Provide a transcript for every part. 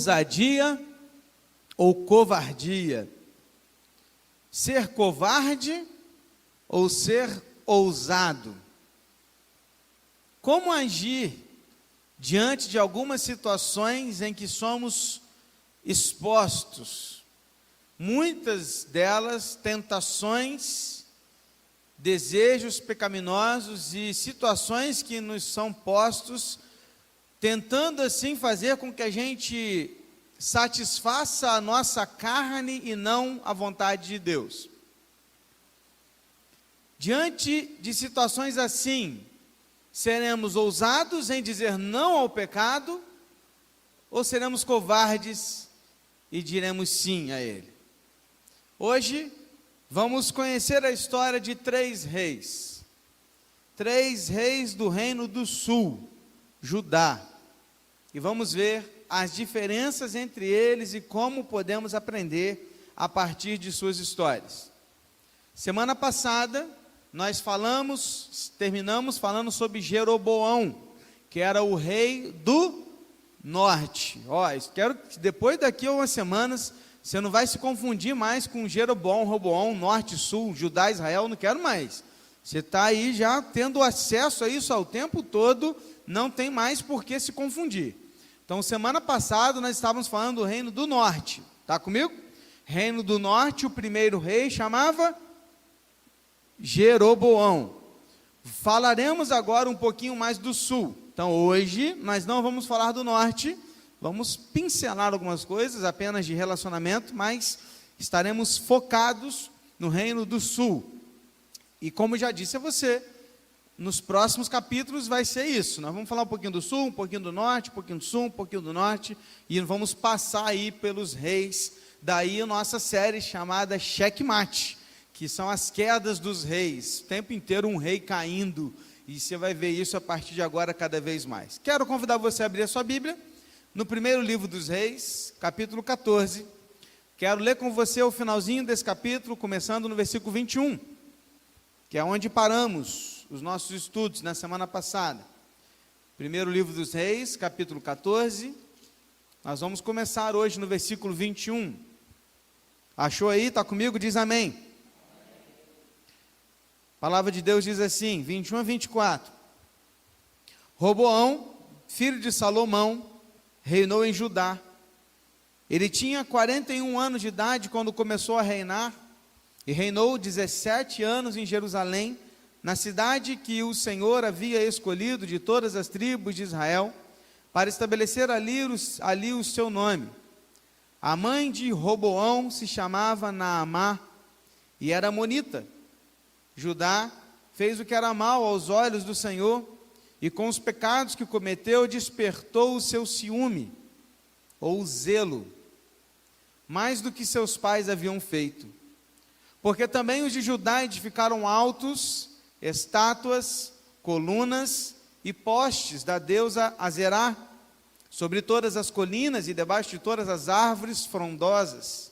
ousadia ou covardia? Ser covarde ou ser ousado? Como agir diante de algumas situações em que somos expostos? Muitas delas tentações, desejos pecaminosos e situações que nos são postos, tentando assim fazer com que a gente satisfaça a nossa carne e não a vontade de Deus. Diante de situações assim, seremos ousados em dizer não ao pecado, ou seremos covardes e diremos sim a ele? Hoje, vamos conhecer a história de três reis do reino do sul, Judá, e vamos ver as diferenças entre eles e como podemos aprender a partir de suas histórias. Semana passada, nós terminamos falando sobre Jeroboão, que era o rei do norte. Quero que depois daqui a umas semanas, você não vai se confundir mais com Jeroboão, Roboão, norte, sul, Judá, Israel, não quero mais. Você está aí já tendo acesso a isso ao tempo todo, não tem mais por que se confundir. Então, semana passada, nós estávamos falando do reino do norte. Está comigo? Reino do norte, o primeiro rei chamava Jeroboão. Falaremos agora um pouquinho mais do sul. Então, hoje, nós não vamos falar do norte, vamos pincelar algumas coisas, apenas de relacionamento, mas estaremos focados no reino do sul. E como já disse a você, nos próximos capítulos vai ser isso. Nós vamos falar um pouquinho do sul, um pouquinho do norte, um pouquinho do sul, um pouquinho do norte, e vamos passar aí pelos reis. Daí a nossa série chamada Checkmate, que são as quedas dos reis, o tempo inteiro um rei caindo, e você vai ver isso a partir de agora cada vez mais. Quero convidar você a abrir a sua Bíblia, no primeiro livro dos reis, capítulo 14, quero ler com você o finalzinho desse capítulo, começando no versículo 21, que é onde paramos os nossos estudos na semana passada. Primeiro livro dos reis, capítulo 14, nós vamos começar hoje no versículo 21, achou aí, está comigo? Diz amém. A palavra de Deus diz assim, 21 a 24, Roboão, filho de Salomão, reinou em Judá. Ele tinha 41 anos de idade quando começou a reinar, e reinou 17 anos em Jerusalém, na cidade que o Senhor havia escolhido de todas as tribos de Israel, para estabelecer ali o seu nome. A mãe de Roboão se chamava Naamá, e era amonita. Judá fez o que era mal aos olhos do Senhor, e com os pecados que cometeu, despertou o seu ciúme, ou zelo, mais do que seus pais haviam feito. Porque também os de Judá edificaram altos, estátuas, colunas e postes da deusa Azerá, sobre todas as colinas e debaixo de todas as árvores frondosas.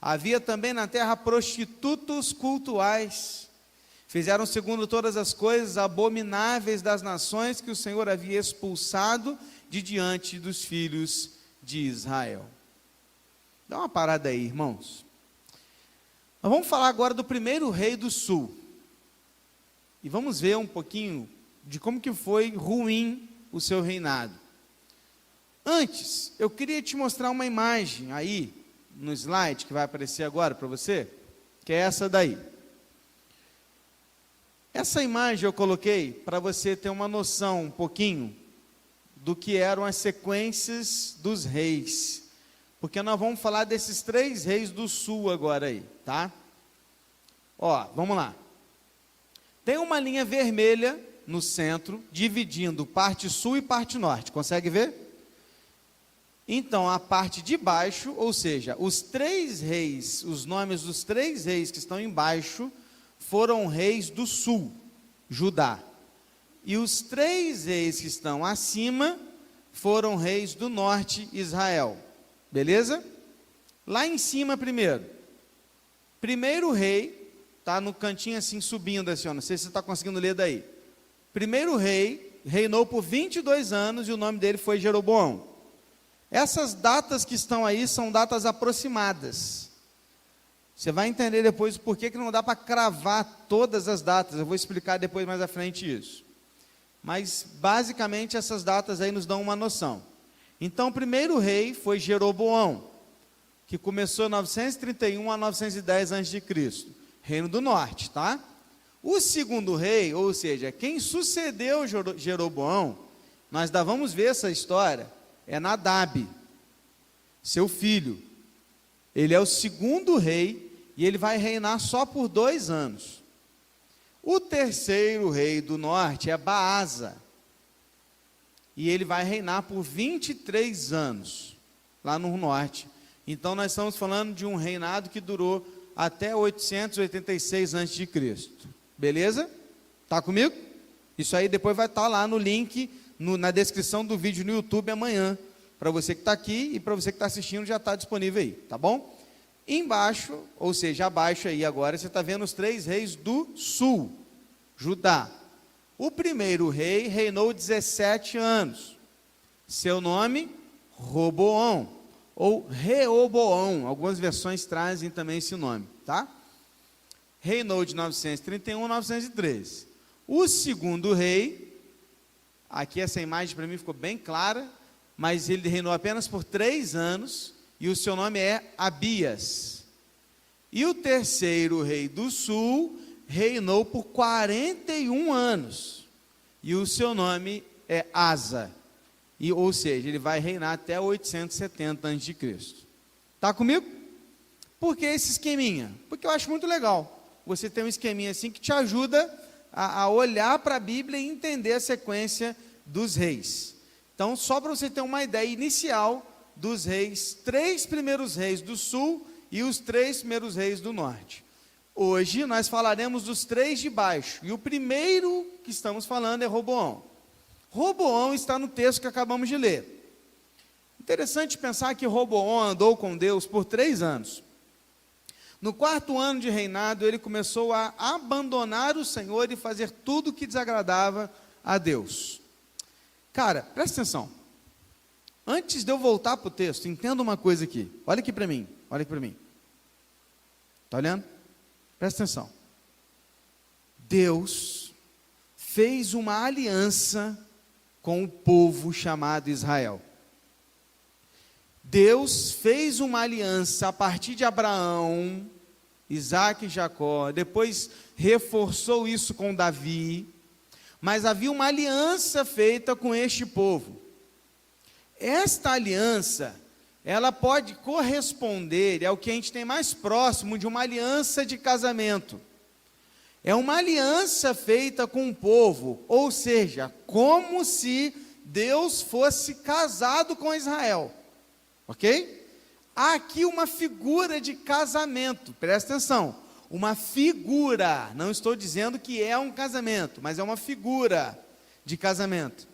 Havia também na terra prostitutos cultuais. Fizeram segundo todas as coisas abomináveis das nações que o Senhor havia expulsado de diante dos filhos de Israel. Dá uma parada aí, irmãos. Nós vamos falar agora do primeiro rei do sul. E vamos ver um pouquinho de como que foi ruim o seu reinado. Antes, eu queria te mostrar uma imagem aí, no slide, que vai aparecer agora para você, que é essa daí. Essa imagem eu coloquei para você ter uma noção um pouquinho do que eram as sequências dos reis. Porque nós vamos falar desses três reis do sul agora aí, tá? Vamos lá. Tem uma linha vermelha no centro, dividindo parte sul e parte norte. Consegue ver? Então, a parte de baixo, ou seja, os três reis, os nomes dos três reis que estão embaixo, foram reis do sul, Judá. E os três reis que estão acima, foram reis do norte, Israel. Beleza? Lá em cima primeiro rei, está no cantinho assim, subindo assim, não sei se você está conseguindo ler daí. Primeiro rei, reinou por 22 anos e o nome dele foi Jeroboão. Essas datas que estão aí são datas aproximadas. Você vai entender depois por que não dá para cravar todas as datas. Eu vou explicar depois mais à frente isso. Mas, basicamente, essas datas aí nos dão uma noção. Então, o primeiro rei foi Jeroboão, que começou em 931 a 910 a.C., Reino do Norte, tá? O segundo rei, ou seja, quem sucedeu Jeroboão, nós ainda vamos ver essa história, é Nadab, seu filho. Ele é o segundo rei e ele vai reinar só por 2 anos. O terceiro rei do norte é Baasa, e ele vai reinar por 23 anos, lá no norte. Então nós estamos falando de um reinado que durou até 886 a.C., beleza? Está comigo? Isso aí depois vai estar lá no link, na descrição do vídeo no YouTube amanhã, para você que está aqui e para você que está assistindo, já está disponível aí, tá bom? Embaixo, ou seja, abaixo aí agora, você está vendo os 3 reis do sul, Judá. O primeiro rei reinou 17 anos, seu nome, Roboão, ou Reoboão, algumas versões trazem também esse nome, tá? Reinou de 931 a 913. O segundo rei, aqui essa imagem para mim ficou bem clara, mas ele reinou apenas por 3 anos, e o seu nome é Abias. E o terceiro rei do sul reinou por 41 anos, e o seu nome é Asa, ou seja, ele vai reinar até 870 a.C. Está comigo? Por que esse esqueminha? Porque eu acho muito legal você ter um esqueminha assim que te ajuda a olhar para a Bíblia e entender a sequência dos reis. Então, só para você ter uma ideia inicial dos reis, 3 primeiros reis do sul e os 3 primeiros reis do norte. Hoje nós falaremos dos 3 de baixo, e o primeiro que estamos falando é Roboão. Roboão está no texto que acabamos de ler. Interessante pensar que Roboão andou com Deus por 3 anos. No 4º ano de reinado, ele começou a abandonar o Senhor e fazer tudo o que desagradava a Deus. Cara, presta atenção. Antes de eu voltar para o texto, entenda uma coisa aqui. Olha aqui para mim, olha aqui para mim. Está olhando? Presta atenção. Deus fez uma aliança com o povo chamado Israel. Deus fez uma aliança a partir de Abraão, Isaac e Jacó, depois reforçou isso com Davi, mas havia uma aliança feita com este povo. Esta aliança, ela pode corresponder ao que a gente tem mais próximo de uma aliança de casamento. É uma aliança feita com o povo, ou seja, como se Deus fosse casado com Israel. Ok? Há aqui uma figura de casamento, presta atenção, uma figura, não estou dizendo que é um casamento, mas é uma figura de casamento,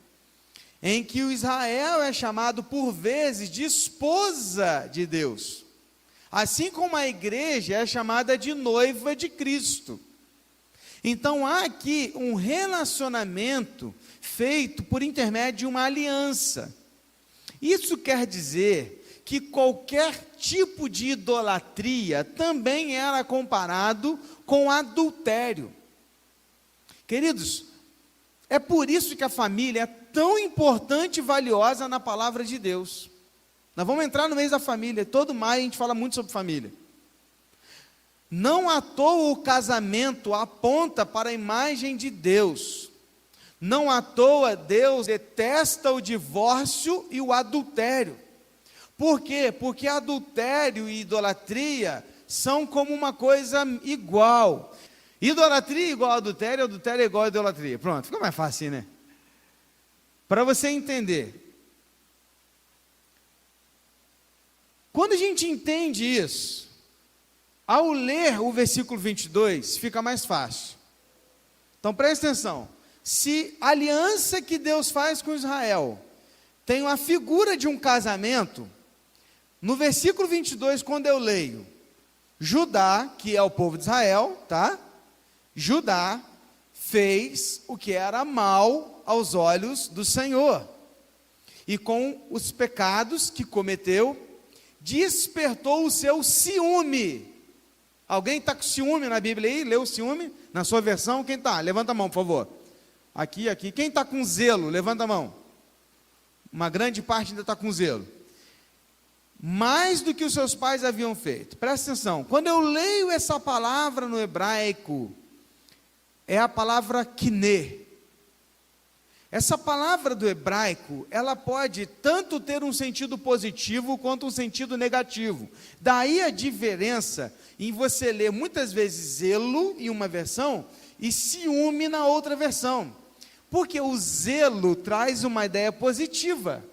em que o Israel é chamado por vezes de esposa de Deus, assim como a igreja é chamada de noiva de Cristo. Então há aqui um relacionamento feito por intermédio de uma aliança. Isso quer dizer que qualquer tipo de idolatria também era comparado com adultério. Queridos, é por isso que a família é tão importante e valiosa na palavra de Deus. Nós vamos entrar no mês da família, todo maio a gente fala muito sobre família. Não à toa o casamento aponta para a imagem de Deus. Não à toa Deus detesta o divórcio e o adultério. Por quê? Porque adultério e idolatria são como uma coisa igual. Idolatria é igual a adultério, adultério é igual a idolatria. Pronto, fica mais fácil, né? Para você entender. Quando a gente entende isso, ao ler o versículo 22, fica mais fácil. Então presta atenção. Se a aliança que Deus faz com Israel tem uma figura de um casamento, no versículo 22, quando eu leio, Judá, que é o povo de Israel, tá? Judá fez o que era mal aos olhos do Senhor. e com os pecados que cometeu, despertou o seu ciúme. Alguém está com ciúme na Bíblia aí? Leu o ciúme? Na sua versão, quem está? Levanta a mão, por favor. Aqui. Quem está com zelo? Levanta a mão. Uma grande parte ainda está com zelo. Mais do que os seus pais haviam feito. Presta atenção. Quando eu leio essa palavra no hebraico, é a palavra kiné. Essa palavra do hebraico, ela pode tanto ter um sentido positivo quanto um sentido negativo. Daí a diferença em você ler muitas vezes zelo em uma versão e ciúme na outra versão. Porque o zelo traz uma ideia positiva,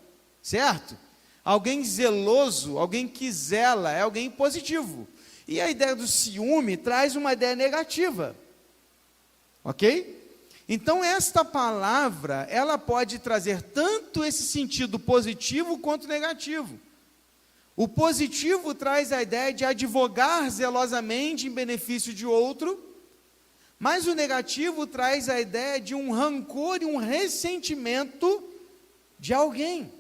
certo? Alguém zeloso, alguém que zela, é alguém positivo. E a ideia do ciúme traz uma ideia negativa. Ok? Então esta palavra, ela pode trazer tanto esse sentido positivo quanto negativo. O positivo traz a ideia de advogar zelosamente em benefício de outro, mas o negativo traz a ideia de um rancor e um ressentimento de alguém.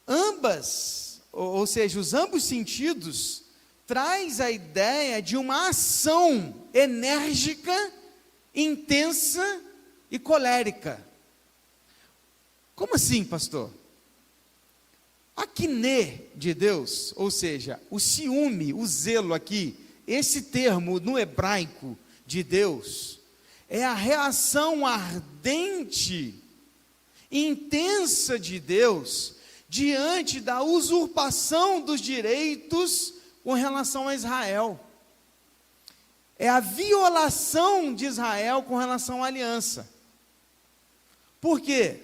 Ambas, ou seja, os ambos sentidos, traz a ideia de uma ação enérgica, intensa e colérica. Como assim, pastor? A kiné de Deus, ou seja, o ciúme, o zelo aqui, esse termo no hebraico de Deus, é a reação ardente, intensa de Deus, diante da usurpação dos direitos com relação a Israel. É a violação de Israel com relação à aliança. Por quê?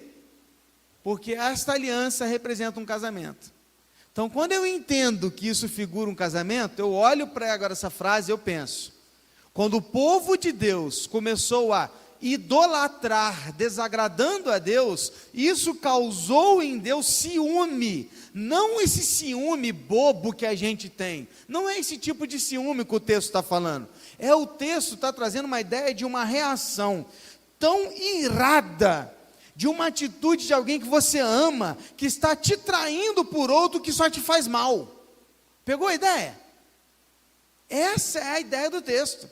Porque esta aliança representa um casamento. Então, quando eu entendo que isso figura um casamento, eu olho para agora essa frase e eu penso, quando o povo de Deus começou a idolatrar, desagradando a Deus, isso causou em Deus ciúme, não esse ciúme bobo que a gente tem, não é esse tipo de ciúme que o texto está falando, o texto está trazendo uma ideia de uma reação tão irada, de uma atitude de alguém que você ama, que está te traindo por outro que só te faz mal. Pegou a ideia? Essa é a ideia do texto.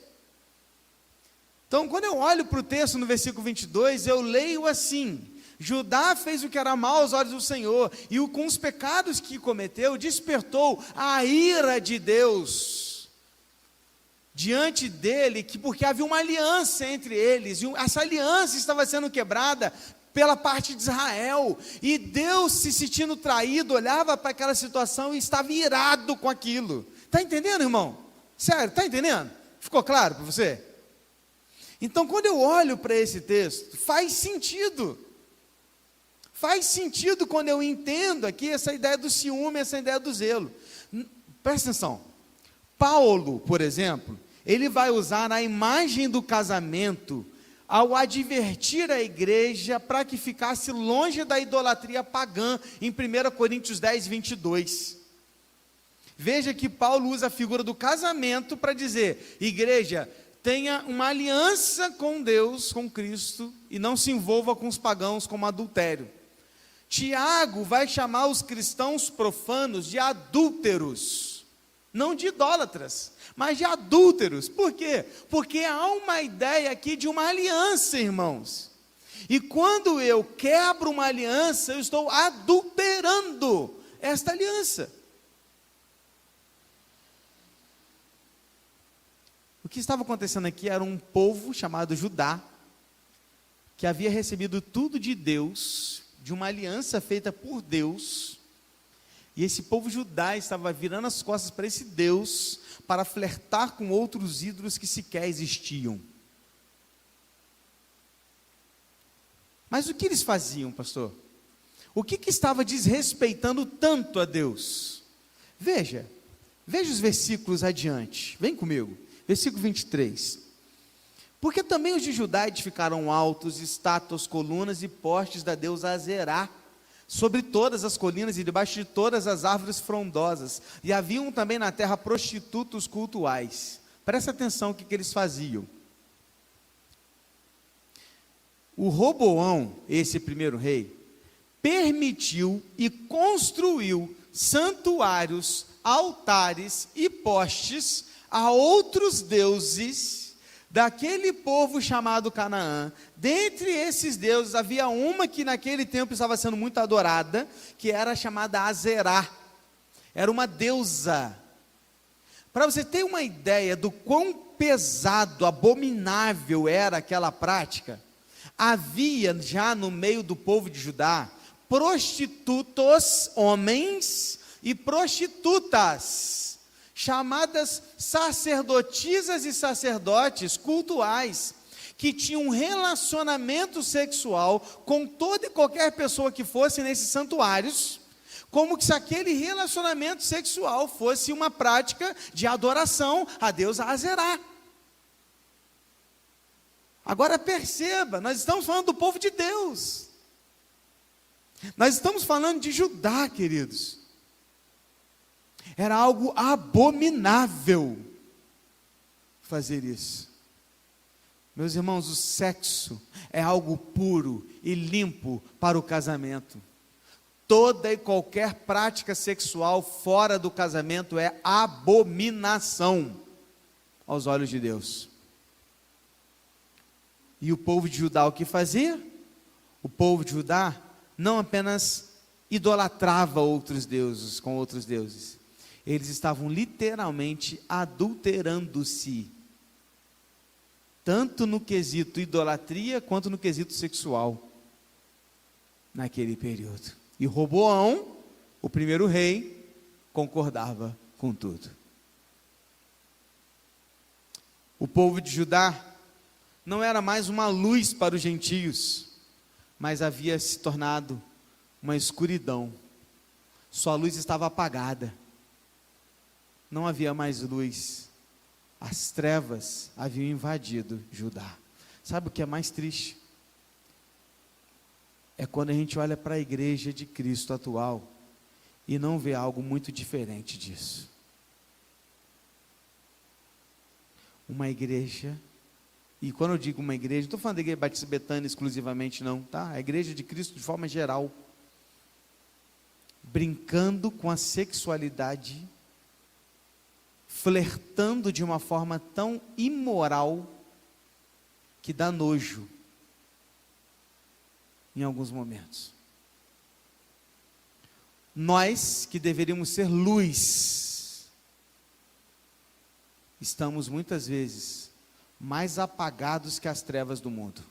Então, quando eu olho para o texto no versículo 22, eu leio assim: Judá fez o que era mal aos olhos do Senhor, e com os pecados que cometeu, despertou a ira de Deus diante dele, porque havia uma aliança entre eles, e essa aliança estava sendo quebrada pela parte de Israel, e Deus, se sentindo traído, olhava para aquela situação e estava irado com aquilo. Está entendendo, irmão? Sério, está entendendo? Ficou claro para você? Então, quando eu olho para esse texto, faz sentido quando eu entendo aqui essa ideia do ciúme, essa ideia do zelo. Presta atenção, Paulo, por exemplo, ele vai usar a imagem do casamento ao advertir a igreja para que ficasse longe da idolatria pagã, em 1 Coríntios 10, 22. Veja que Paulo usa a figura do casamento para dizer: igreja, tenha uma aliança com Deus, com Cristo, e não se envolva com os pagãos como adultério. Tiago vai chamar os cristãos profanos de adúlteros, não de idólatras, mas de adúlteros. Por quê? Porque há uma ideia aqui de uma aliança, irmãos. E quando eu quebro uma aliança, eu estou adulterando esta aliança. O que estava acontecendo aqui era um povo chamado Judá, que havia recebido tudo de Deus, de uma aliança feita por Deus, e esse povo Judá estava virando as costas para esse Deus, para flertar com outros ídolos que sequer existiam. Mas o que eles faziam, pastor? O que estava desrespeitando tanto a Deus? Veja os versículos adiante, vem comigo. Versículo 23. Porque também os de Judá edificaram altos, estátuas, colunas e postes da deusa Azerá, sobre todas as colinas e debaixo de todas as árvores frondosas. E haviam também na terra prostitutos cultuais. Presta atenção o que eles faziam. O Roboão, esse primeiro rei, permitiu e construiu santuários, altares e postes a outros deuses daquele povo chamado Canaã. Dentre esses deuses havia uma que naquele tempo estava sendo muito adorada, que era chamada Azerá. Era uma deusa. Para você ter uma ideia do quão pesado, abominável era aquela prática, havia já no meio do povo de Judá prostitutos, homens, e prostitutas, chamadas sacerdotisas e sacerdotes cultuais, que tinham um relacionamento sexual com toda e qualquer pessoa que fosse nesses santuários, como se aquele relacionamento sexual fosse uma prática de adoração a Deus Azerá. Agora perceba, nós estamos falando do povo de Deus, nós estamos falando de Judá, queridos. Era algo abominável fazer isso. Meus irmãos, o sexo é algo puro e limpo para o casamento. Toda e qualquer prática sexual fora do casamento é abominação aos olhos de Deus. E o povo de Judá o que fazia? O povo de Judá não apenas idolatrava outros deuses com outros deuses, eles estavam literalmente adulterando-se, tanto no quesito idolatria, quanto no quesito sexual, naquele período. E Roboão, o primeiro rei, concordava com tudo. O povo de Judá não era mais uma luz para os gentios, mas havia se tornado uma escuridão. Sua luz estava apagada. Não havia mais luz. As trevas haviam invadido Judá. Sabe o que é mais triste? É quando a gente olha para a igreja de Cristo atual e não vê algo muito diferente disso. Uma igreja, e quando eu digo uma igreja, não estou falando da igreja Batista Betânia exclusivamente não, tá? A igreja de Cristo de forma geral, brincando com a sexualidade, flertando de uma forma tão imoral que dá nojo em alguns momentos. Nós que deveríamos ser luz, estamos muitas vezes mais apagados que as trevas do mundo.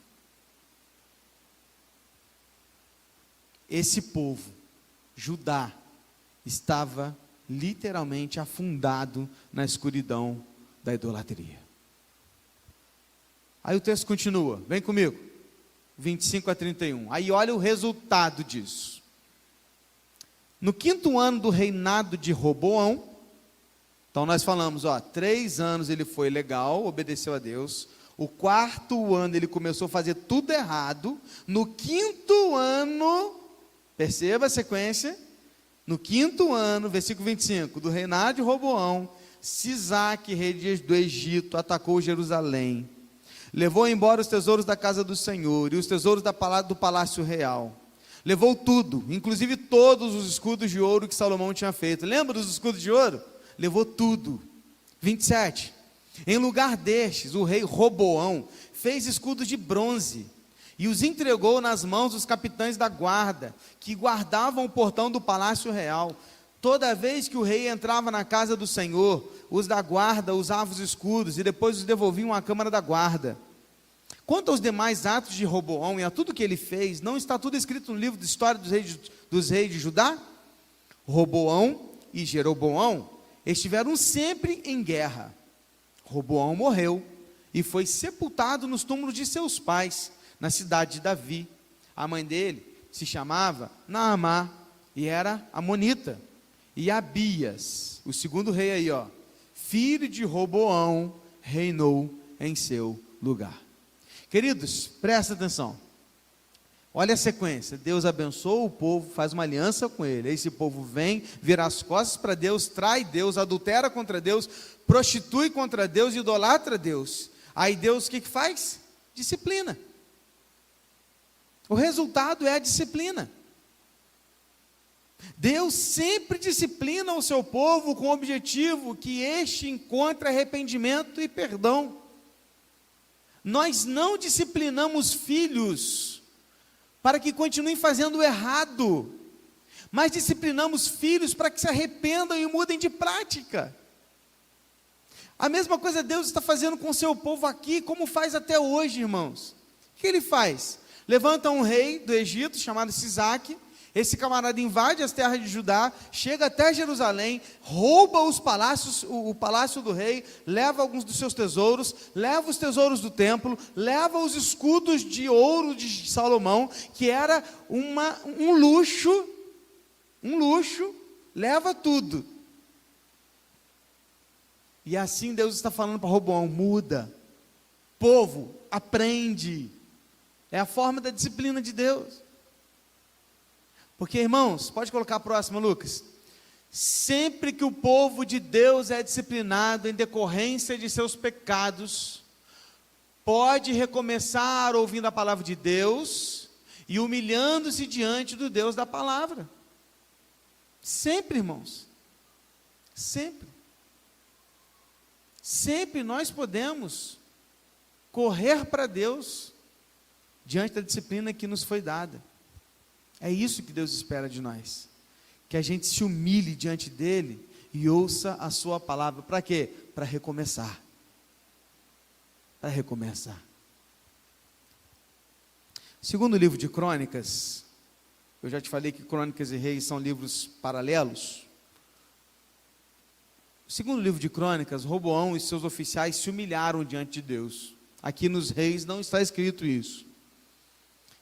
Esse povo, Judá, estava literalmente afundado na escuridão da idolatria. Aí o texto continua, vem comigo, 25 a 31. Aí olha o resultado disso. No 5º ano do reinado de Roboão, então nós falamos, 3 anos ele foi legal, obedeceu a Deus. O 4º ano ele começou a fazer tudo errado. No 5º ano, perceba a sequência, no 5º ano, versículo 25, do reinado de Roboão, Sisaque, rei do Egito, atacou Jerusalém. Levou embora os tesouros da casa do Senhor e os tesouros do palácio real. Levou tudo, inclusive todos os escudos de ouro que Salomão tinha feito. Lembra dos escudos de ouro? Levou tudo. 27. Em lugar destes, o rei Roboão fez escudos de bronze e os entregou nas mãos dos capitães da guarda, que guardavam o portão do palácio real. Toda vez que o rei entrava na casa do Senhor, os da guarda usavam os escudos e depois os devolviam à câmara da guarda. Quanto aos demais atos de Roboão e a tudo que ele fez, não está tudo escrito no livro de história dos reis de Judá? Roboão e Jeroboão estiveram sempre em guerra. Roboão morreu e foi sepultado nos túmulos de seus pais, na cidade de Davi. A mãe dele se chamava Naamá e era amonita. E Abias, o segundo rei aí, filho de Roboão, reinou em seu lugar. Queridos, presta atenção. Olha a sequência. Deus abençoa o povo, faz uma aliança com ele. Aí esse povo vem, vira as costas para Deus, trai Deus, adultera contra Deus, prostitui contra Deus, idolatra Deus. Aí Deus o que faz? Disciplina. O resultado é a disciplina. Deus sempre disciplina o seu povo com o objetivo que este encontre arrependimento e perdão. Nós não disciplinamos filhos para que continuem fazendo o errado, mas disciplinamos filhos para que se arrependam e mudem de prática. A mesma coisa Deus está fazendo com o seu povo aqui, como faz até hoje, irmãos. O que Ele faz? Levanta um rei do Egito, chamado Sisaque. Esse camarada invade as terras de Judá, chega até Jerusalém, rouba os palácios, o palácio do rei, leva alguns dos seus tesouros, leva os tesouros do templo, leva os escudos de ouro de Salomão, que era um luxo, leva tudo. E assim Deus está falando para Roboão: muda, povo, aprende. É a forma da disciplina de Deus. Porque, irmãos, pode colocar a próxima, Lucas. Sempre que o povo de Deus é disciplinado em decorrência de seus pecados, pode recomeçar ouvindo a palavra de Deus e humilhando-se diante do Deus da palavra. Sempre, irmãos. Sempre. Sempre nós podemos correr para Deus diante da disciplina que nos foi dada. É isso que Deus espera de nós, que a gente se humilhe diante dEle e ouça a sua palavra. Para quê? Para recomeçar. Para recomeçar. Segundo o livro de Crônicas, eu já te falei que Crônicas e Reis são livros paralelos. Segundo o livro de Crônicas, Roboão e seus oficiais se humilharam diante de Deus. Aqui nos Reis não está escrito isso.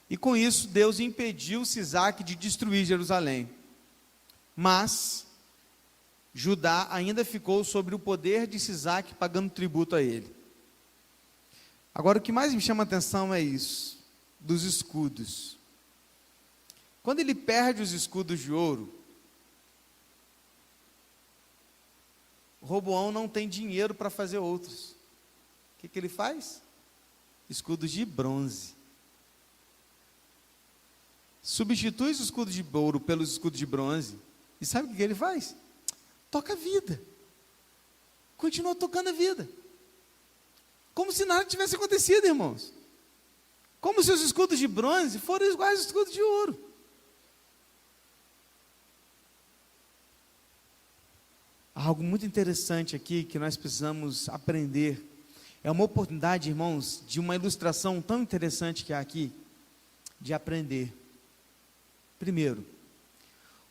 E com isso, Deus impediu Sisaque de destruir Jerusalém. Mas Judá ainda ficou sob o poder de Sisaque, pagando tributo a ele. Agora, o que mais me chama a atenção é isso, dos escudos. Quando ele perde os escudos de ouro, Roboão não tem dinheiro para fazer outros. O que ele faz? Escudos de bronze. Substitui os escudos de ouro pelos escudos de bronze. E sabe o que ele faz? Toca a vida. Continua tocando a vida. Como se nada tivesse acontecido, irmãos. Como se os escudos de bronze foram iguais aos escudos de ouro. Há algo muito interessante aqui que nós precisamos aprender. É uma oportunidade, irmãos, de uma ilustração tão interessante que há aqui, de aprender. Primeiro,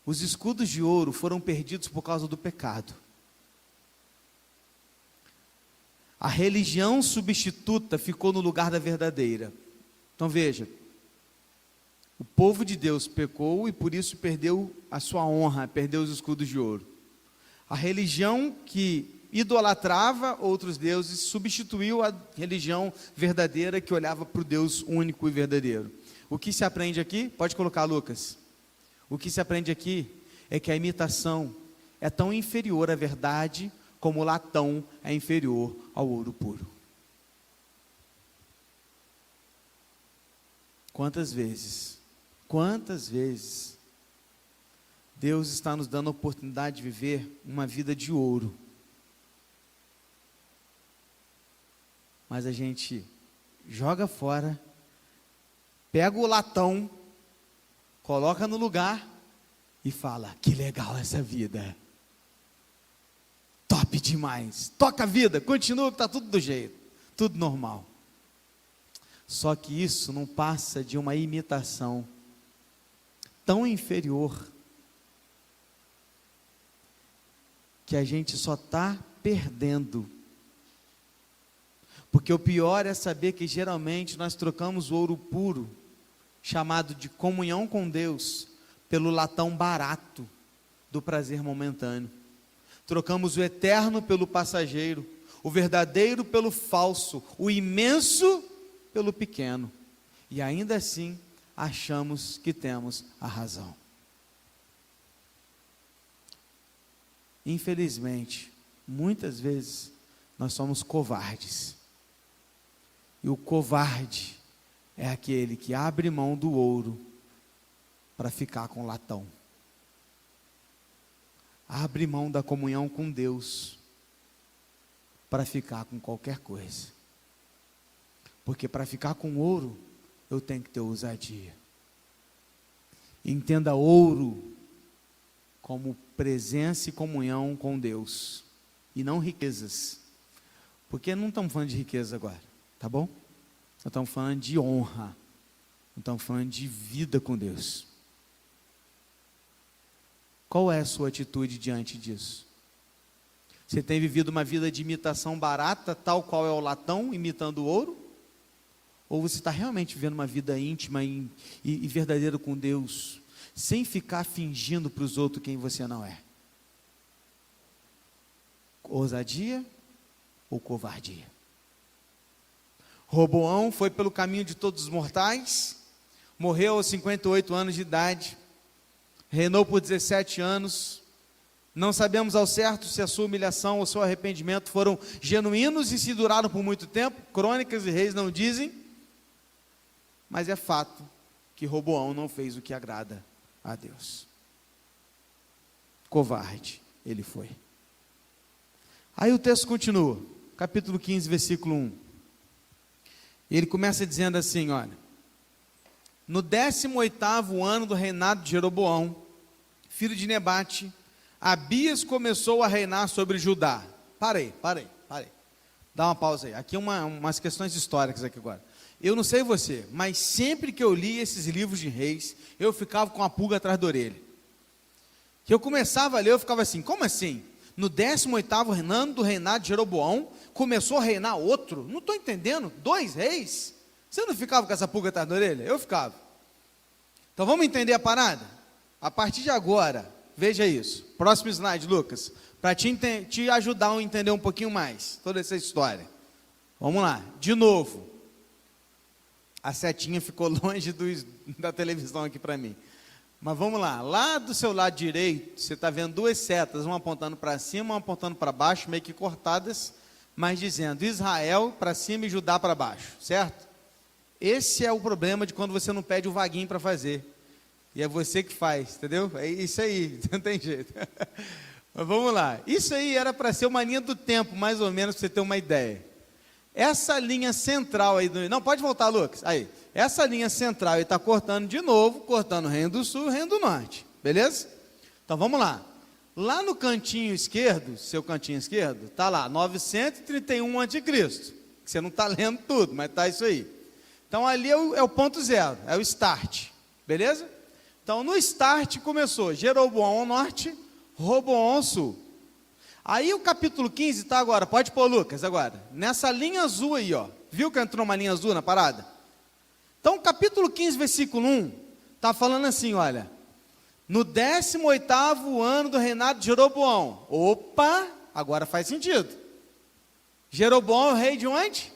os escudos de ouro foram perdidos por causa do pecado. A religião substituta ficou no lugar da verdadeira. Então veja, o povo de Deus pecou e por isso perdeu a sua honra, perdeu os escudos de ouro. A religião que idolatrava outros deuses substituiu a religião verdadeira que olhava para o Deus único e verdadeiro. O que se aprende aqui? Pode colocar, Lucas. O que se aprende aqui é que a imitação é tão inferior à verdade como o latão é inferior ao ouro puro. Quantas vezes Deus está nos dando a oportunidade de viver uma vida de ouro, mas a gente joga fora, pega o latão, coloca no lugar e fala: que legal essa vida, top demais, toca a vida, continua que está tudo do jeito, tudo normal. Só que isso não passa de uma imitação tão inferior, que a gente só está perdendo. Porque o pior é saber que geralmente nós trocamos o ouro puro, chamado de comunhão com Deus, pelo latão barato do prazer momentâneo. Trocamos o eterno pelo passageiro, o verdadeiro pelo falso, o imenso pelo pequeno. E ainda assim achamos que temos a razão. Infelizmente, muitas vezes nós somos covardes. E o covarde é aquele que abre mão do ouro para ficar com o latão. abre mão da comunhão com Deus para ficar com qualquer coisa. Porque para ficar com ouro, eu tenho que ter ousadia. Entenda ouro como presença e comunhão com Deus, e não riquezas. Porque não estamos falando de riqueza agora, tá bom? Nós estamos falando de honra, nós estamos falando de vida com Deus. Qual é a sua atitude diante disso? Você tem vivido uma vida de imitação barata, tal qual é o latão, imitando o ouro? Ou você está realmente vivendo uma vida íntima e verdadeira com Deus, sem ficar fingindo para os outros quem você não é? Ousadia ou covardia? Roboão foi pelo caminho de todos os mortais, morreu aos 58 anos de idade, reinou por 17 anos, não sabemos ao certo se a sua humilhação ou seu arrependimento foram genuínos e se duraram por muito tempo, crônicas e reis não dizem, mas é fato que Roboão não fez o que agrada a Deus. Covarde ele foi. Aí o texto continua, capítulo 15, versículo 1. Ele começa dizendo assim, olha: no 18º ano do reinado de Jeroboão, filho de Nebate, Abias começou a reinar sobre Judá. Parei. Dá uma pausa aí. Aqui umas questões históricas aqui agora. Eu não sei você, mas sempre que eu li esses livros de reis, eu ficava com a pulga atrás da orelha. Que eu começava a ler, eu ficava assim, como assim? No 18º ano do reinado de Jeroboão, começou a reinar outro? Não estou entendendo, 2 reis? Você não ficava com essa pulga atrás da orelha? Eu ficava. Então vamos entender a parada? A partir de agora, veja isso. Próximo slide, Lucas. Para te ajudar a entender um pouquinho mais toda essa história. Vamos lá, de novo. A setinha ficou longe da televisão aqui para mim. Mas vamos lá, lá do seu lado direito, você está vendo 2 setas, uma apontando para cima, uma apontando para baixo, meio que cortadas, mas dizendo Israel para cima e Judá para baixo, certo? Esse é o problema de quando você não pede o vaguinho para fazer. E é você que faz, entendeu? É isso aí, não tem jeito. Mas vamos lá, isso aí era para ser uma linha do tempo, mais ou menos, para você ter uma ideia. Essa linha central aí, não, pode voltar, Lucas, aí. Essa linha central, ele está cortando de novo, cortando o Reino do Sul e o Reino do Norte, beleza? Então vamos lá. Lá no cantinho esquerdo, seu cantinho esquerdo, está lá, 931 a.C., que você não está lendo tudo, mas está isso aí. Então ali é o ponto zero, é o start, beleza? Então no start começou Jeroboão ao norte, Roboão ao sul. Aí o capítulo 15 está agora, pode pôr, Lucas, agora, nessa linha azul aí, ó. Viu que entrou uma linha azul na parada? Então, capítulo 15, versículo 1, está falando assim, olha, no 18º ano do reinado de Jeroboão. Opa, agora faz sentido. Jeroboão é o rei de onde?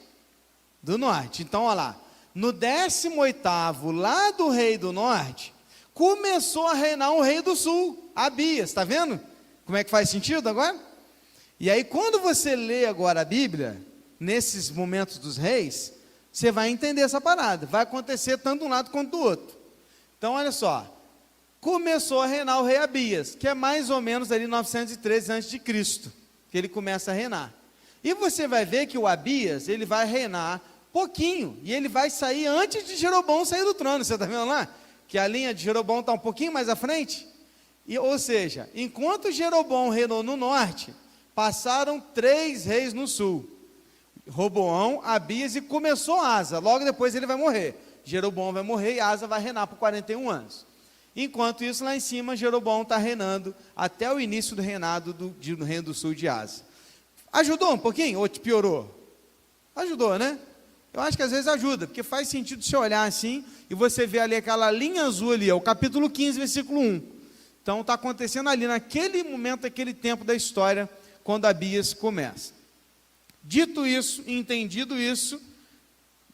Do norte. Então, olha lá, no 18º, lá do rei do norte, começou a reinar um rei do sul, Abias, está vendo? Como é que faz sentido agora? E aí, quando você lê agora a Bíblia, nesses momentos dos reis, você vai entender essa parada, vai acontecer tanto de um lado quanto do outro. Então olha só, começou a reinar o rei Abias, que é mais ou menos ali 913 a.C., que ele começa a reinar. E você vai ver que o Abias, ele vai reinar pouquinho, e ele vai sair antes de Jeroboão sair do trono, você está vendo lá? Que a linha de Jeroboão está um pouquinho mais à frente, ou seja, enquanto Jeroboão reinou no norte, passaram 3 reis no sul, Roboão, Abias e começou Asa, logo depois ele vai morrer, Jeroboão vai morrer e Asa vai reinar por 41 anos, enquanto isso lá em cima, Jeroboão está reinando até o início do reinado do Reino do Sul de Asa. Ajudou um pouquinho ou te piorou? Ajudou, né? Eu acho que às vezes ajuda, porque faz sentido você olhar assim, e você vê ali aquela linha azul ali, é o capítulo 15, versículo 1, então está acontecendo ali, naquele momento, aquele tempo da história, quando Abias começa. Dito isso, entendido isso,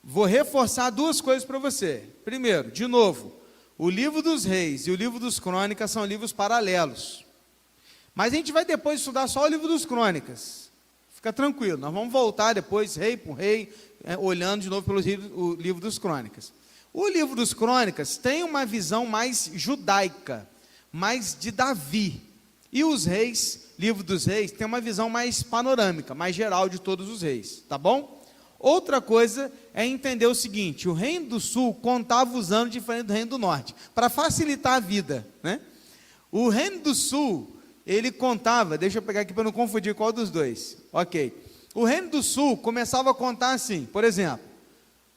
vou reforçar 2 coisas para você. Primeiro, de novo, o livro dos reis e o livro dos crônicas são livros paralelos. Mas a gente vai depois estudar só o livro dos crônicas. Fica tranquilo, nós vamos voltar depois, rei por rei, olhando de novo pelo livro dos crônicas. O livro dos crônicas tem uma visão mais judaica, mais de Davi. E os reis, livro dos reis, tem uma visão mais panorâmica, mais geral de todos os reis, tá bom? Outra coisa é entender o seguinte: o reino do sul contava os anos diferente do reino do norte, para facilitar a vida, né? O reino do sul, ele contava, deixa eu pegar aqui para não confundir qual dos dois, ok. O reino do sul começava a contar assim, por exemplo,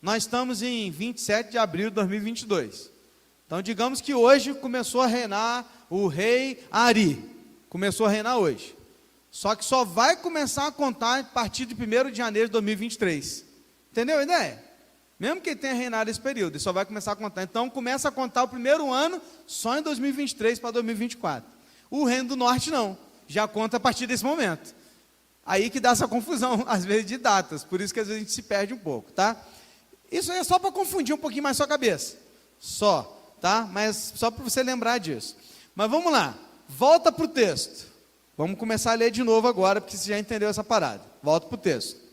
nós estamos em 27 de abril de 2022, então digamos que hoje começou a reinar o rei Ari, começou a reinar hoje, só que só vai começar a contar a partir de 1º de janeiro de 2023, entendeu a ideia? Mesmo que ele tenha reinado esse período, ele só vai começar a contar, então começa a contar o primeiro ano só em 2023 para 2024, o reino do norte não, já conta a partir desse momento, aí que dá essa confusão, às vezes de datas, por isso que às vezes a gente se perde um pouco, tá? Isso aí é só para confundir um pouquinho mais sua cabeça, só, tá? Mas só para você lembrar disso, mas vamos lá, volta para o texto, vamos começar a ler de novo agora, porque você já entendeu essa parada, volta para o texto.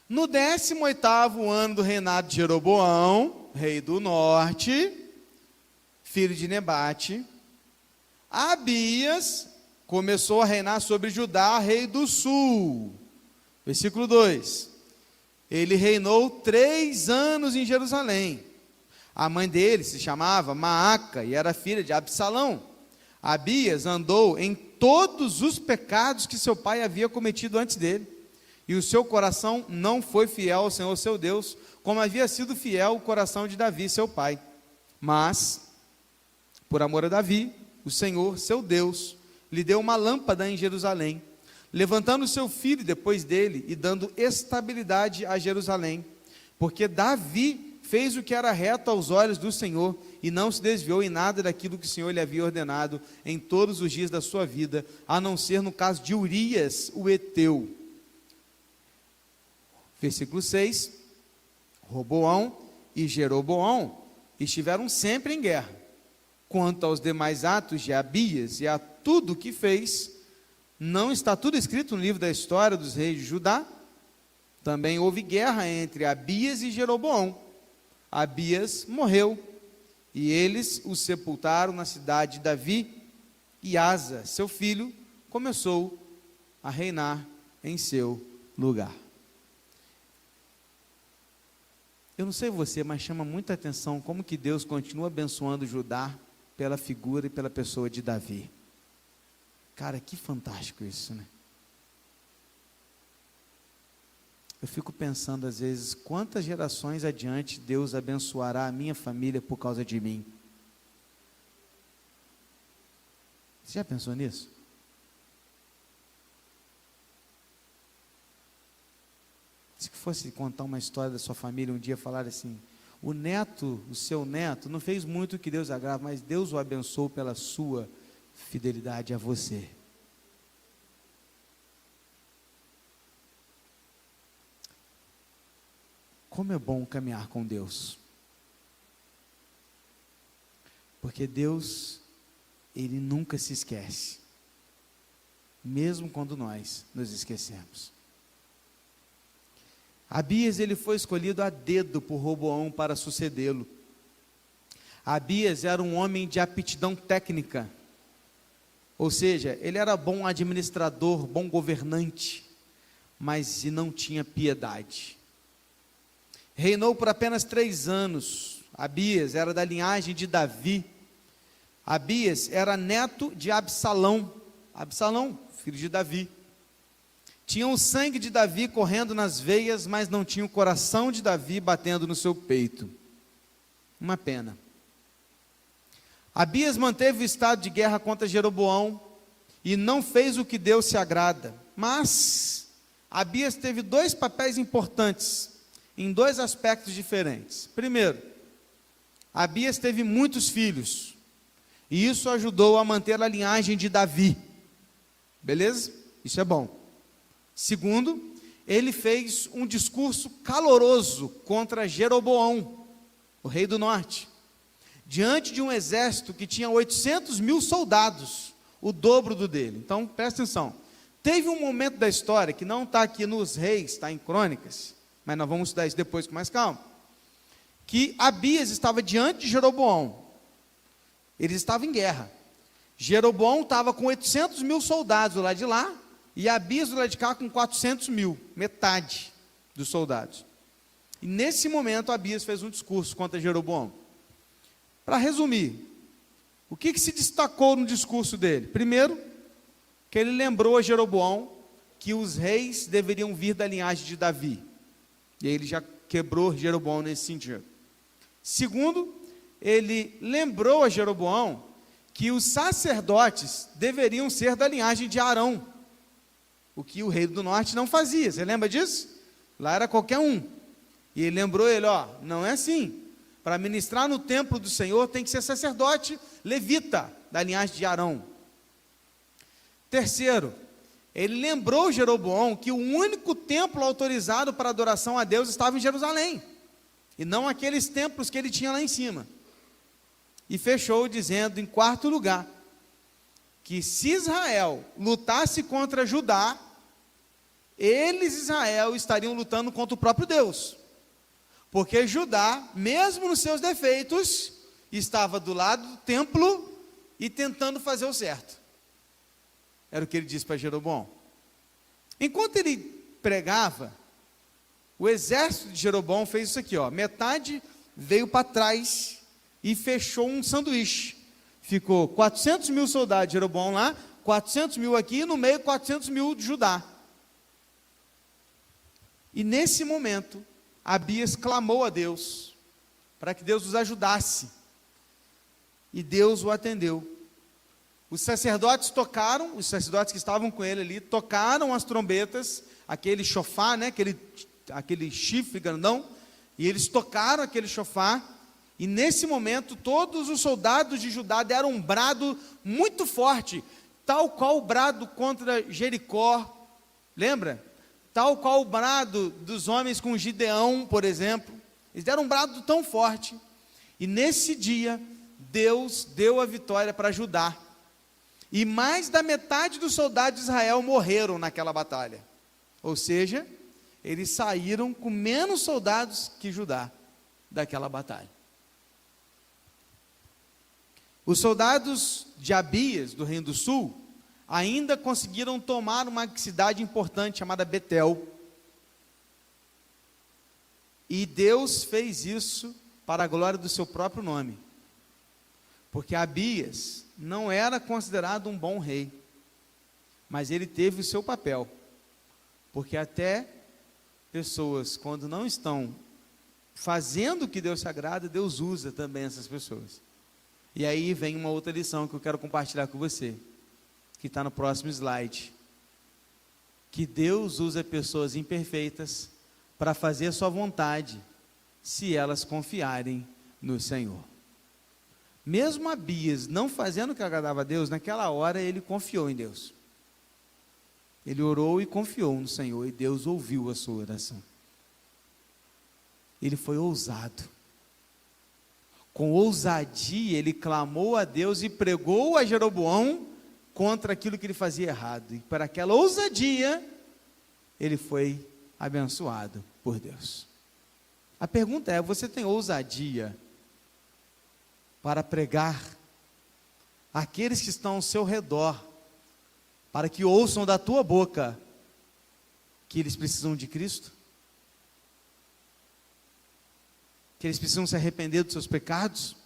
No 18º ano do reinado de Jeroboão, rei do norte, filho de Nebate, Abias começou a reinar sobre Judá, rei do sul. Versículo 2. Ele reinou 3 anos em Jerusalém. A mãe dele se chamava Maaca e era filha de Absalão. Abias andou em todos os pecados que seu pai havia cometido antes dele, e o seu coração não foi fiel ao Senhor seu Deus, como havia sido fiel o coração de Davi, seu pai. Mas, por amor a Davi, o Senhor, seu Deus, lhe deu uma lâmpada em Jerusalém, levantando seu filho depois dele e dando estabilidade a Jerusalém, porque Davi fez o que era reto aos olhos do Senhor e não se desviou em nada daquilo que o Senhor lhe havia ordenado em todos os dias da sua vida, a não ser no caso de Urias, o heteu. Versículo 6, Roboão e Jeroboão estiveram sempre em guerra. Quanto aos demais atos de Abias e a tudo que fez, não está tudo escrito no livro da história dos reis de Judá? Também houve guerra entre Abias e Jeroboão. Abias morreu, e eles o sepultaram na cidade de Davi, e Asa, seu filho, começou a reinar em seu lugar. Eu não sei você, mas chama muita atenção como que Deus continua abençoando Judá pela figura e pela pessoa de Davi. Cara, que fantástico isso, né? Eu fico pensando às vezes, quantas gerações adiante Deus abençoará a minha família por causa de mim? Você já pensou nisso? Se fosse contar uma história da sua família um dia, falar assim, o seu neto, não fez muito o que Deus agrada, mas Deus o abençoou pela sua fidelidade a você. Como é bom caminhar com Deus. Porque Deus, Ele nunca se esquece. Mesmo quando nós nos esquecemos. Abias, ele foi escolhido a dedo por Roboão para sucedê-lo. Abias era um homem de aptidão técnica. Ou seja, ele era bom administrador, bom governante, mas não tinha piedade. Reinou por apenas 3 anos. Abias era da linhagem de Davi. Abias era neto de Absalão. Absalão, filho de Davi. Tinha o sangue de Davi correndo nas veias, mas não tinha o coração de Davi batendo no seu peito. Uma pena. Abias manteve o estado de guerra contra Jeroboão e não fez o que Deus se agrada. Mas Abias teve 2 papéis importantes, em 2 aspectos diferentes. Primeiro, Abias teve muitos filhos, e isso ajudou a manter a linhagem de Davi. Beleza? Isso é bom. Segundo, ele fez um discurso caloroso contra Jeroboão, o rei do norte, diante de um exército que tinha 800.000 soldados, o dobro do dele. Então, presta atenção. Teve um momento da história, que não está aqui nos reis, está em crônicas, mas nós vamos estudar isso depois com mais calma, que Abias estava diante de Jeroboão, eles estavam em guerra, Jeroboão estava com 800 mil soldados do lado de lá, e Abias do lado de cá com 400 mil, metade dos soldados. E nesse momento Abias fez um discurso contra Jeroboão. Para resumir, o que se destacou no discurso dele? Primeiro, que ele lembrou a Jeroboão que os reis deveriam vir da linhagem de Davi. E aí ele já quebrou Jeroboão nesse sentido. Segundo, ele lembrou a Jeroboão que os sacerdotes deveriam ser da linhagem de Arão, o que o rei do norte não fazia. Você lembra disso? Lá era qualquer um. E ele lembrou ele, não é assim. Para ministrar no templo do Senhor tem que ser sacerdote levita, da linhagem de Arão. Terceiro, ele lembrou Jeroboão que o único templo autorizado para adoração a Deus estava em Jerusalém, e não aqueles templos que ele tinha lá em cima. E fechou dizendo, em quarto lugar, que se Israel lutasse contra Judá, eles, Israel, estariam lutando contra o próprio Deus, porque Judá, mesmo nos seus defeitos, estava do lado do templo e tentando fazer o certo. Era o que ele disse para Jeroboão. Enquanto ele pregava, o exército de Jeroboão fez isso aqui, metade veio para trás e fechou um sanduíche. Ficou 400 mil soldados de Jeroboão lá, 400 mil aqui, e no meio 400 mil de Judá. E nesse momento, Abias clamou a Deus, para que Deus os ajudasse, e Deus o atendeu. Os sacerdotes tocaram, os sacerdotes que estavam com ele ali, tocaram as trombetas, aquele chofar, aquele chifre grandão, e eles tocaram aquele chofar, e nesse momento, todos os soldados de Judá deram um brado muito forte, tal qual o brado contra Jericó, lembra? Tal qual o brado dos homens com Gideão, por exemplo. Eles deram um brado tão forte, e nesse dia, Deus deu a vitória para Judá, e mais da metade dos soldados de Israel morreram naquela batalha, ou seja, eles saíram com menos soldados que Judá, daquela batalha. Os soldados de Abias, do Reino do Sul, ainda conseguiram tomar uma cidade importante chamada Betel, e Deus fez isso para a glória do seu próprio nome, porque Abias não era considerado um bom rei, mas ele teve o seu papel, porque até pessoas, quando não estão fazendo o que Deus se agrada, Deus usa também essas pessoas. E aí vem uma outra lição que eu quero compartilhar com você, que está no próximo slide, que Deus usa pessoas imperfeitas para fazer a sua vontade, se elas confiarem no Senhor. Mesmo Abias não fazendo o que agradava a Deus, naquela hora ele confiou em Deus. Ele orou e confiou no Senhor, e Deus ouviu a sua oração. Ele foi ousado. Com ousadia, ele clamou a Deus e pregou a Jeroboão contra aquilo que ele fazia errado. E para aquela ousadia, ele foi abençoado por Deus. A pergunta é: você tem ousadia para pregar àqueles que estão ao seu redor, para que ouçam da tua boca que eles precisam de Cristo? Que eles precisam se arrepender dos seus pecados?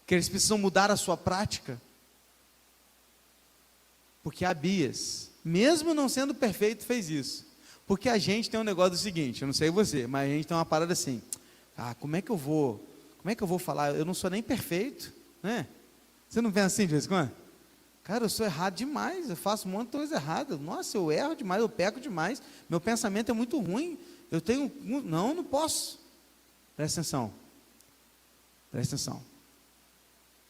Que eles precisam mudar a sua prática? Porque Abias, mesmo não sendo perfeito, fez isso. Porque a gente tem um negócio do seguinte, eu não sei você, mas a gente tem uma parada assim: como é que eu vou falar? Eu não sou nem perfeito, né? Você não pensa assim de vez em quando? Cara, eu sou errado demais, eu faço um monte de coisa errada. Nossa, eu erro demais, eu peco demais, meu pensamento é muito ruim, não posso. Presta atenção.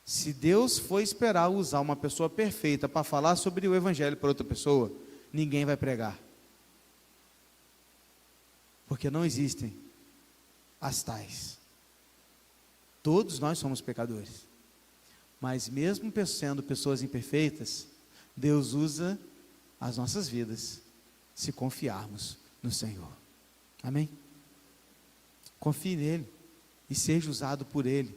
Se Deus for esperar usar uma pessoa perfeita para falar sobre o Evangelho para outra pessoa, ninguém vai pregar. Porque não existem as tais. Todos nós somos pecadores. Mas mesmo sendo pessoas imperfeitas, Deus usa as nossas vidas, se confiarmos no Senhor. Amém? Confie nele e seja usado por ele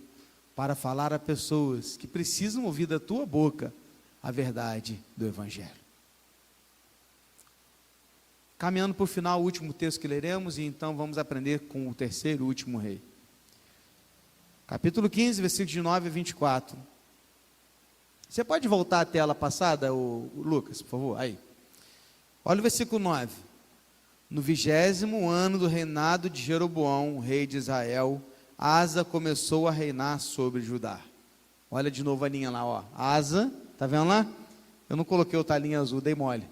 para falar a pessoas que precisam ouvir da tua boca a verdade do Evangelho. Caminhando para o final, o último texto que leremos, e então vamos aprender com o terceiro e último rei. Capítulo 15, versículos de 9 a 24. Você pode voltar à tela passada, o Lucas, por favor? Aí. Olha o versículo 9. No 20º ano do reinado de Jeroboão, rei de Israel, Asa começou a reinar sobre Judá. Olha de novo a linha lá, ó. Asa, tá vendo lá? Eu não coloquei outra linha azul, dei mole.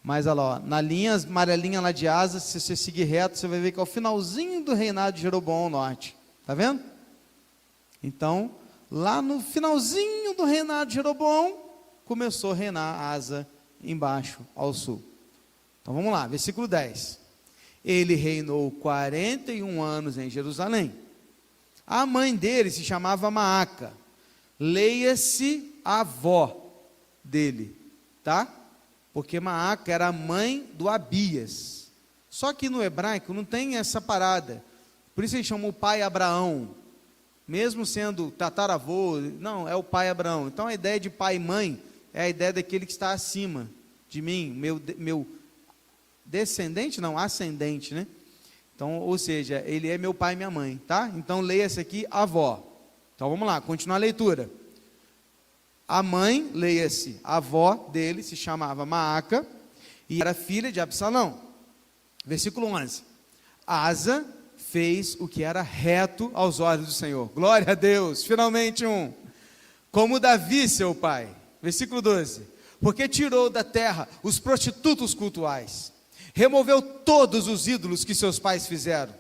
Mas olha lá, ó, na linha amarelinha lá de Asa, se você seguir reto, você vai ver que é o finalzinho do reinado de Jeroboão ao norte. Tá vendo? Então, lá no finalzinho do reinado de Jeroboão, começou a reinar Asa embaixo, ao sul. Então vamos lá, versículo 10. Ele reinou 41 anos em Jerusalém. A mãe dele se chamava Maaca. Leia-se a avó dele, tá? Porque Maaca era a mãe do Abias. Só que no hebraico não tem essa parada. Por isso ele chamou o pai Abraão. Mesmo sendo tataravô, não, é o pai Abraão. Então a ideia de pai e mãe é a ideia daquele que está acima de mim, meu descendente, não, ascendente, né? Então, ou seja, ele é meu pai e minha mãe, tá? Então leia esse aqui, avó. Então vamos lá, continuar a leitura. A mãe, leia-se, a avó dele se chamava Maaca e era filha de Absalão. Versículo 11. Asa fez o que era reto aos olhos do Senhor. Glória a Deus, finalmente um. Como Davi, seu pai. Versículo 12. Porque tirou da terra os prostitutos cultuais, removeu todos os ídolos que seus pais fizeram.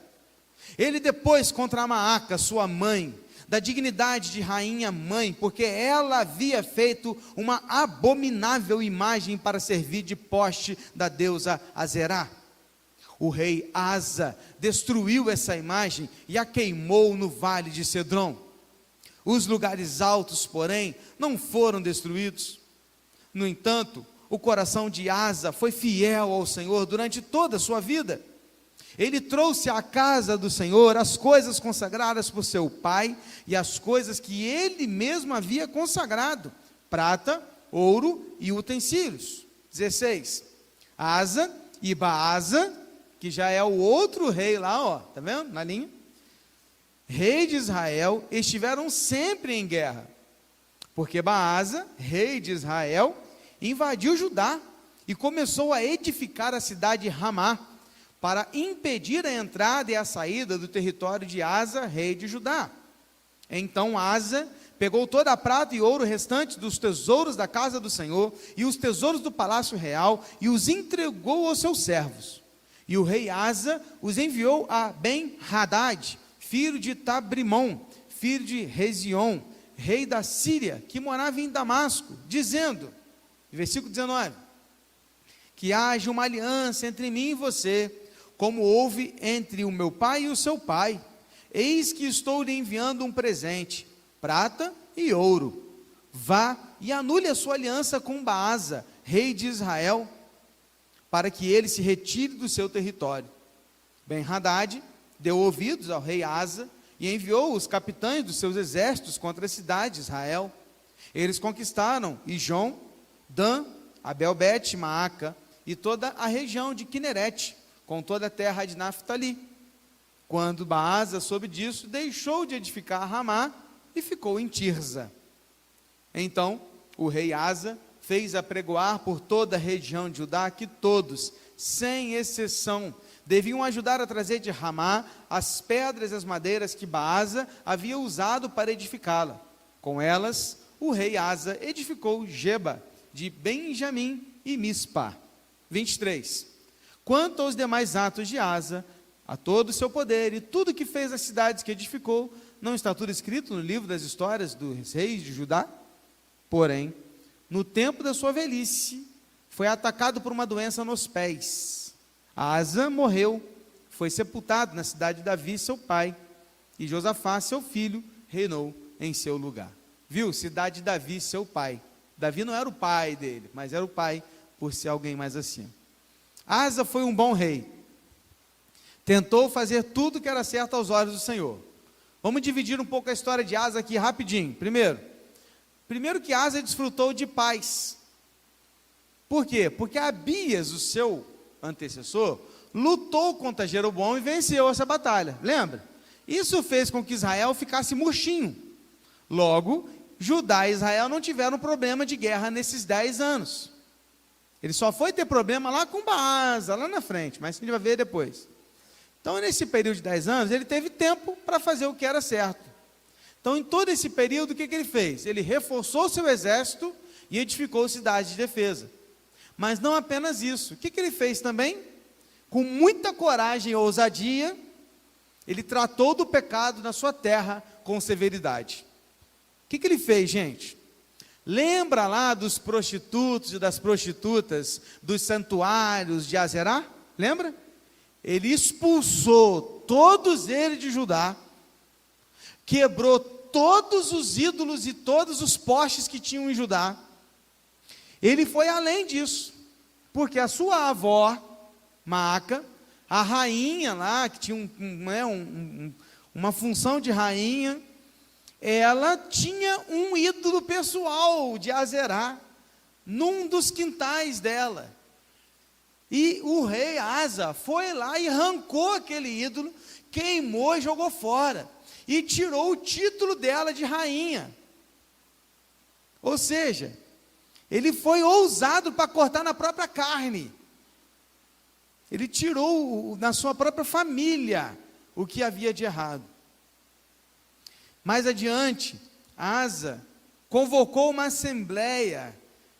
Ele depois contra a Maaca, sua mãe, da dignidade de rainha mãe, porque ela havia feito uma abominável imagem para servir de poste da deusa Azerá. O rei Asa destruiu essa imagem e a queimou no vale de Cedrom. Os lugares altos, porém, não foram destruídos. No entanto, o coração de Asa foi fiel ao Senhor durante toda a sua vida. Ele trouxe à casa do Senhor as coisas consagradas por seu pai e as coisas que ele mesmo havia consagrado: prata, ouro e utensílios. 16. Asa e Baasa, que já é o outro rei lá, ó, tá vendo? Na linha. Rei de Israel, estiveram sempre em guerra, porque Baasa, rei de Israel, invadiu Judá e começou a edificar a cidade de Ramá, para impedir a entrada e a saída do território de Asa, rei de Judá. Então Asa pegou toda a prata e ouro restante dos tesouros da casa do Senhor e os tesouros do palácio real e os entregou aos seus servos. E o rei Asa os enviou a Ben-Hadad, filho de Tabrimon, filho de Rezion, rei da Síria, que morava em Damasco, dizendo, versículo 19, que haja uma aliança entre mim e você, como houve entre o meu pai e o seu pai. Eis que estou lhe enviando um presente, prata e ouro. Vá e anule a sua aliança com Baasa, rei de Israel, para que ele se retire do seu território. Ben-Hadad deu ouvidos ao rei Asa e enviou os capitães dos seus exércitos contra a cidade de Israel. Eles conquistaram Ijon, Dan, Abel-Bet, Maaca e toda a região de Quinerete, com toda a terra de Naftali. Quando Baasa soube disso, deixou de edificar Ramá e ficou em Tirza. Então o rei Asa fez apregoar por toda a região de Judá que todos, sem exceção, deviam ajudar a trazer de Ramá as pedras e as madeiras que Baasa havia usado para edificá-la. Com elas, o rei Asa edificou Geba, de Benjamim e Mispá. 23. Quanto aos demais atos de Asa, a todo o seu poder e tudo que fez as cidades que edificou, não está tudo escrito no livro das histórias dos reis de Judá? Porém, no tempo da sua velhice, foi atacado por uma doença nos pés. Asa morreu, foi sepultado na cidade de Davi, seu pai, e Josafá, seu filho, reinou em seu lugar. Viu? Cidade de Davi, seu pai. Davi não era o pai dele, mas era o pai por ser alguém mais acima. Asa foi um bom rei. Tentou fazer tudo que era certo aos olhos do Senhor. Vamos dividir um pouco a história de Asa aqui rapidinho. Primeiro que Asa desfrutou de paz. Por quê? Porque Abias, o seu antecessor, lutou contra Jeroboão e venceu essa batalha. Lembra? Isso fez com que Israel ficasse murchinho. Logo, Judá e Israel não tiveram problema de guerra nesses 10 anos. Ele só foi ter problema lá com Baasa, lá na frente, mas a gente vai ver depois. Então, nesse período de 10 anos, ele teve tempo para fazer o que era certo. Então, em todo esse período, o que ele fez? Ele reforçou seu exército e edificou cidades de defesa. Mas não apenas isso. O que ele fez também? Com muita coragem e ousadia, ele tratou do pecado na sua terra com severidade. O que ele fez, gente? Lembra lá dos prostitutos e das prostitutas dos santuários de Azerá? Lembra? Ele expulsou todos eles de Judá, quebrou todos os ídolos e todos os postes que tinham em Judá. Ele foi além disso, porque a sua avó, Maaca, a rainha lá, que tinha uma função de rainha, ela tinha um ídolo pessoal de Azerá, num dos quintais dela. E o rei Asa foi lá e arrancou aquele ídolo, queimou e jogou fora, e tirou o título dela de rainha. Ou seja, ele foi ousado para cortar na própria carne. Ele tirou na sua própria família o que havia de errado. Mais adiante, Asa convocou uma assembleia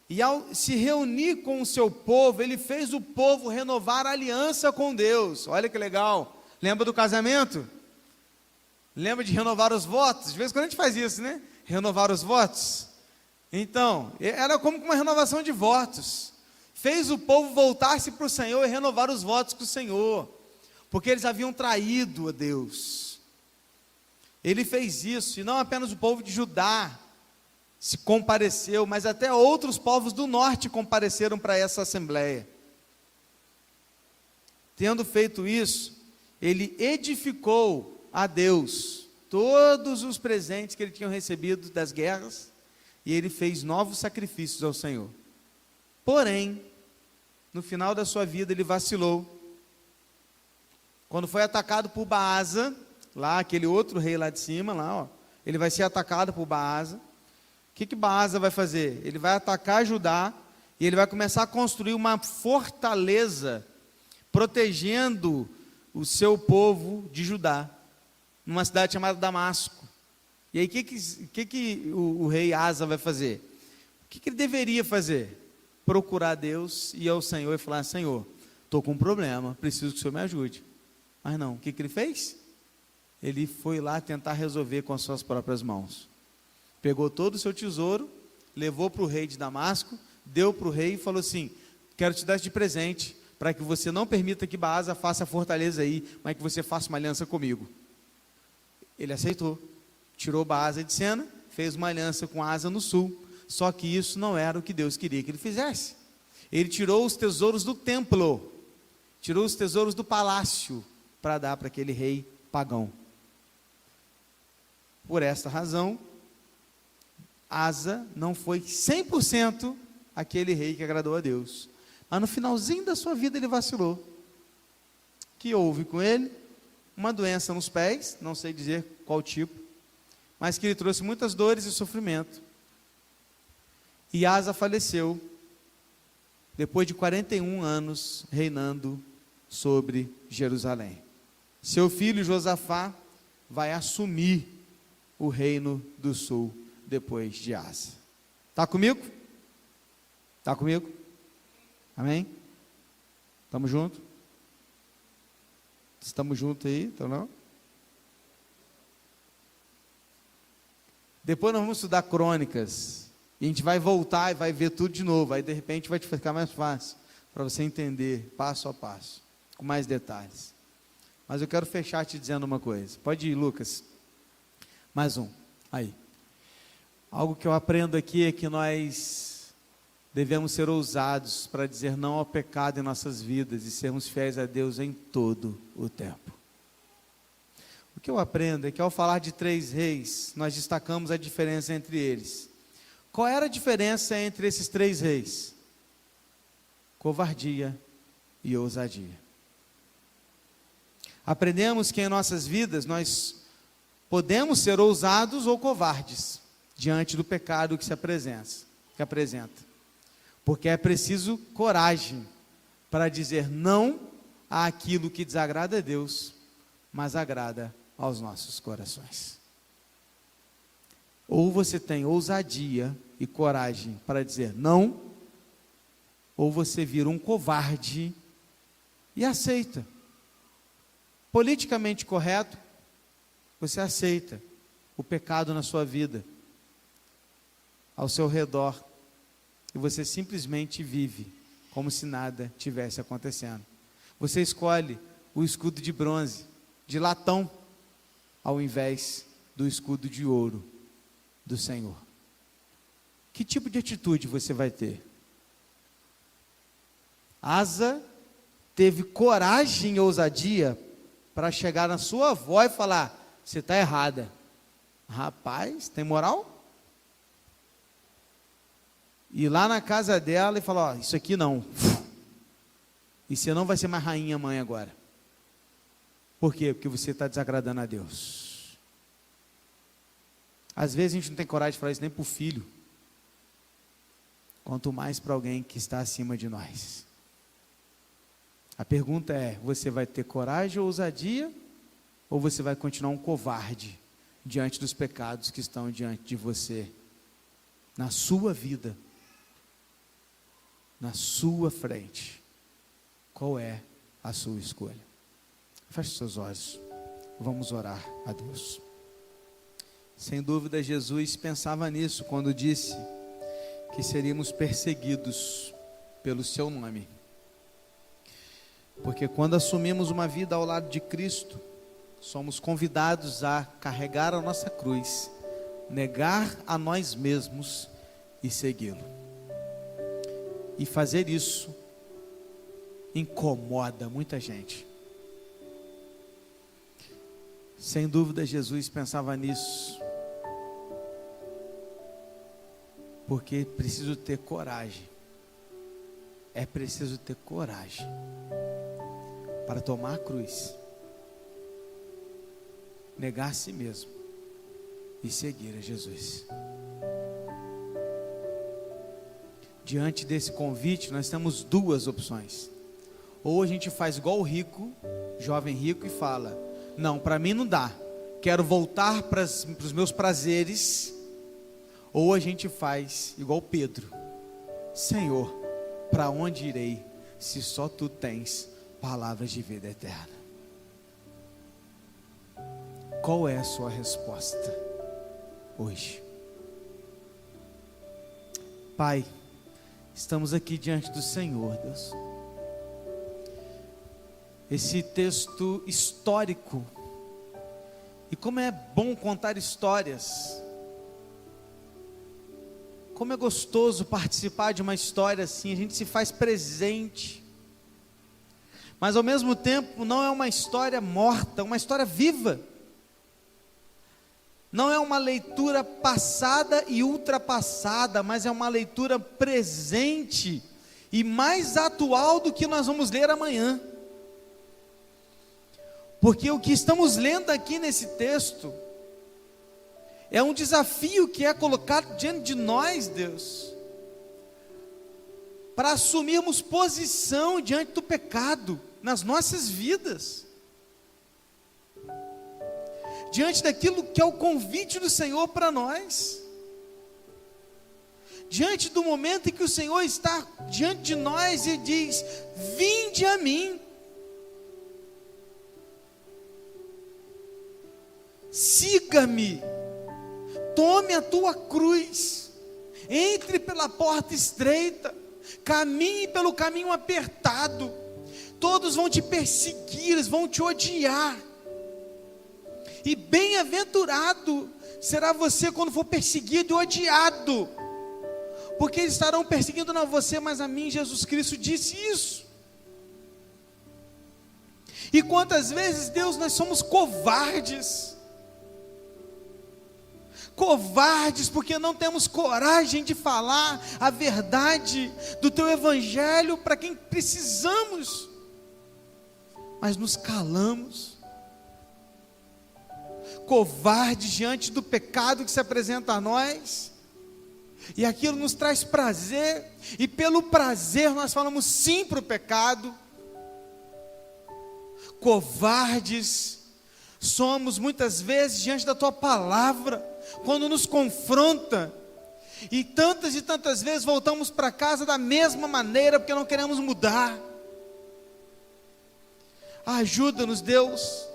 e, ao se reunir com o seu povo, ele fez o povo renovar a aliança com Deus. Olha que legal. Lembra do casamento? Lembra de renovar os votos? De vez em quando a gente faz isso, né? Renovar os votos. Então, era como uma renovação de votos. Fez o povo voltar-se para o Senhor e renovar os votos com o Senhor, porque eles haviam traído a Deus. Ele fez isso, e não apenas o povo de Judá se compareceu, mas até outros povos do norte compareceram para essa assembleia. Tendo feito isso, ele edificou a Deus todos os presentes que ele tinha recebido das guerras, e ele fez novos sacrifícios ao Senhor. Porém, no final da sua vida ele vacilou. Quando foi atacado por Baasa, lá aquele outro rei lá de cima, lá, ó, ele vai ser atacado por Baasa. O que Baasa vai fazer? Ele vai atacar Judá e ele vai começar a construir uma fortaleza protegendo o seu povo de Judá, numa cidade chamada Damasco. E aí o que o rei Asa vai fazer? O que ele deveria fazer? Procurar Deus, ir ao Senhor e falar: Senhor, estou com um problema, preciso que o Senhor me ajude. Mas não, o que ele fez? Ele foi lá tentar resolver com as suas próprias mãos. Pegou todo o seu tesouro, levou para o rei de Damasco, deu para o rei e falou assim: quero te dar de presente, para que você não permita que Baasa faça a fortaleza aí, mas que você faça uma aliança comigo. Ele aceitou, tirou Baasa de cena, fez uma aliança com Asa no sul. Só que isso não era o que Deus queria que ele fizesse. Ele tirou os tesouros do templo, tirou os tesouros do palácio, para dar para aquele rei pagão. Por esta razão, Asa não foi 100% aquele rei que agradou a Deus. Mas no finalzinho da sua vida ele vacilou. O que houve com ele? Uma doença nos pés, não sei dizer qual tipo, mas que lhe trouxe muitas dores e sofrimento. E Asa faleceu, depois de 41 anos reinando sobre Jerusalém. Seu filho Josafá vai assumir o reino do sul depois de Asa. Está comigo? Está comigo? Amém? Estamos juntos? Estamos juntos aí? Então não? Depois nós vamos estudar crônicas. E a gente vai voltar e vai ver tudo de novo. Aí de repente vai te ficar mais fácil para você entender passo a passo, com mais detalhes. Mas eu quero fechar te dizendo uma coisa. Pode ir, Lucas. Mais um. Aí. Algo que eu aprendo aqui é que nós devemos ser ousados para dizer não ao pecado em nossas vidas e sermos fiéis a Deus em todo o tempo. O que eu aprendo é que ao falar de 3 reis, nós destacamos a diferença entre eles. Qual era a diferença entre esses 3 reis? Covardia e ousadia. Aprendemos que em nossas vidas nós podemos ser ousados ou covardes diante do pecado que se apresenta. Porque é preciso coragem para dizer não àquilo que desagrada a Deus, mas agrada aos nossos corações. Ou você tem ousadia e coragem para dizer não, ou você vira um covarde e aceita. Politicamente correto, você aceita o pecado na sua vida, ao seu redor, e você simplesmente vive como se nada tivesse acontecendo. Você escolhe o escudo de bronze, de latão, ao invés do escudo de ouro do Senhor. Que tipo de atitude você vai ter? Asa teve coragem e ousadia para chegar na sua avó e falar: você está errada. Rapaz, tem moral? Ir lá na casa dela e falar: ó, isso aqui não. E você não vai ser mais rainha mãe agora. Por quê? Porque você está desagradando a Deus. Às vezes a gente não tem coragem de falar isso nem para o filho, quanto mais para alguém que está acima de nós. A pergunta é: você vai ter coragem ou ousadia, ou você vai continuar um covarde diante dos pecados que estão diante de você, na sua vida, na sua frente? Qual é a sua escolha? Feche seus olhos, vamos orar a Deus. Sem dúvida, Jesus pensava nisso quando disse que seríamos perseguidos pelo seu nome. Porque quando assumimos uma vida ao lado de Cristo, somos convidados a carregar a nossa cruz, negar a nós mesmos e segui-lo. E fazer isso incomoda muita gente. Sem dúvida, Jesus pensava nisso, porque preciso ter coragem. É preciso ter coragem para tomar a cruz, negar a si mesmo e seguir a Jesus. Diante desse convite, nós temos 2 opções. Ou a gente faz igual o rico, jovem rico, e fala: não, para mim não dá, quero voltar para os meus prazeres. Ou a gente faz igual Pedro: Senhor, para onde irei, se só tu tens palavras de vida eterna? Qual é a sua resposta hoje? Pai, estamos aqui diante do Senhor, Deus. Esse texto histórico, e como é bom contar histórias, como é gostoso participar de uma história assim, a gente se faz presente, mas ao mesmo tempo não é uma história morta, é uma história viva. Não é uma leitura passada e ultrapassada, mas é uma leitura presente e mais atual do que nós vamos ler amanhã. Porque o que estamos lendo aqui nesse texto é um desafio que é colocado diante de nós, Deus, para assumirmos posição diante do pecado nas nossas vidas, diante daquilo que é o convite do Senhor para nós, diante do momento em que o Senhor está diante de nós e diz: vinde a mim, siga-me, tome a tua cruz, entre pela porta estreita, caminhe pelo caminho apertado. Todos vão te perseguir, eles vão te odiar, e bem-aventurado será você quando for perseguido e odiado, porque eles estarão perseguindo não a você, mas a mim. Jesus Cristo disse isso. E quantas vezes, Deus, nós somos covardes. Covardes porque não temos coragem de falar a verdade do teu evangelho para quem precisamos, mas nos calamos. Covardes diante do pecado que se apresenta a nós, e aquilo nos traz prazer, e pelo prazer nós falamos sim para o pecado. Covardes somos muitas vezes diante da tua palavra, quando nos confronta, e tantas vezes voltamos para casa da mesma maneira, porque não queremos mudar. Ajuda-nos, Deus,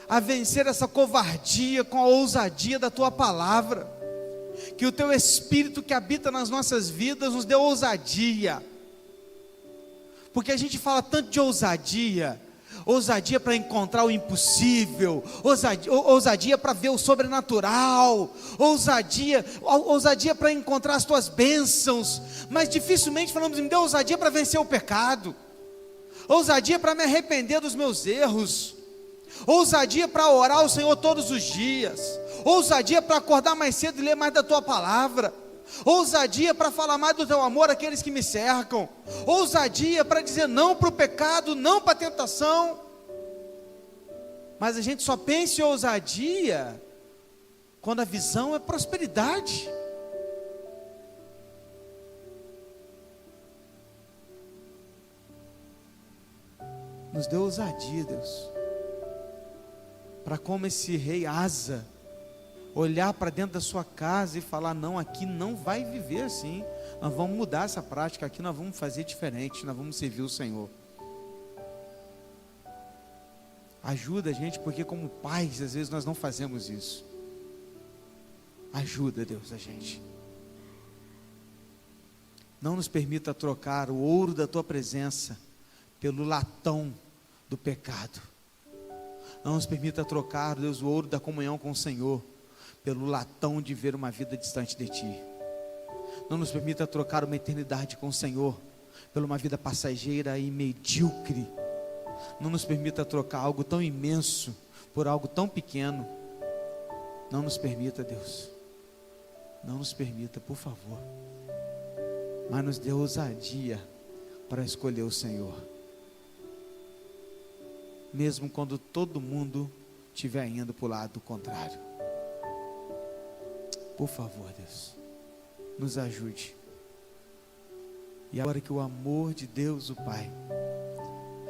a vencer essa covardia com a ousadia da tua palavra, que o teu Espírito que habita nas nossas vidas nos dê ousadia, porque a gente fala tanto de ousadia para encontrar o impossível, ousadia para ver o sobrenatural, ousadia para encontrar as tuas bênçãos, mas dificilmente falamos, me dê ousadia para vencer o pecado, ousadia para me arrepender dos meus erros, ousadia para orar ao Senhor todos os dias, ousadia para acordar mais cedo e ler mais da tua palavra, ousadia para falar mais do teu amor àqueles que me cercam, ousadia para dizer não para o pecado, não para a tentação. Mas a gente só pensa em ousadia quando a visão é prosperidade. Nos dê ousadia, Deus, para como esse rei Asa, olhar para dentro da sua casa e falar, não, aqui não vai viver assim, nós vamos mudar essa prática, aqui nós vamos fazer diferente, nós vamos servir o Senhor. Ajuda a gente, porque como pais, às vezes nós não fazemos isso. Ajuda, Deus, a gente. Não nos permita trocar o ouro da tua presença pelo latão do pecado. Não nos permita trocar, Deus, o ouro da comunhão com o Senhor pelo latão de ver uma vida distante de Ti. Não nos permita trocar uma eternidade com o Senhor por uma vida passageira e medíocre. Não nos permita trocar algo tão imenso por algo tão pequeno. Não nos permita, Deus. Não nos permita, por favor. Mas nos dê ousadia para escolher o Senhor. Mesmo quando todo mundo estiver indo para o lado contrário. Por favor, Deus, nos ajude. E agora que o amor de Deus, o Pai,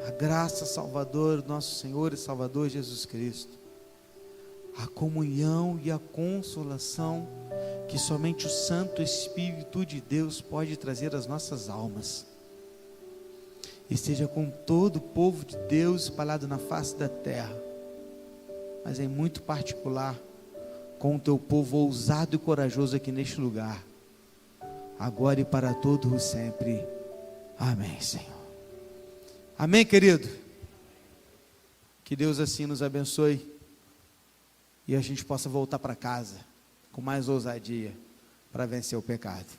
a graça salvadora do nosso Senhor e Salvador Jesus Cristo, a comunhão e a consolação que somente o Santo Espírito de Deus pode trazer às nossas almas, esteja com todo o povo de Deus espalhado na face da terra, mas em muito particular com o teu povo ousado e corajoso aqui neste lugar, agora e para todos os sempre. Amém, Senhor. Amém, querido? Que Deus assim nos abençoe e a gente possa voltar para casa com mais ousadia para vencer o pecado,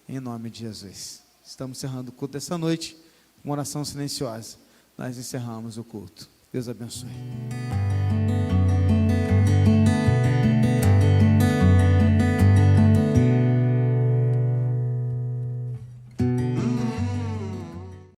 em nome de Jesus. Estamos encerrando o culto dessa noite, uma oração silenciosa. Nós encerramos o culto. Deus abençoe.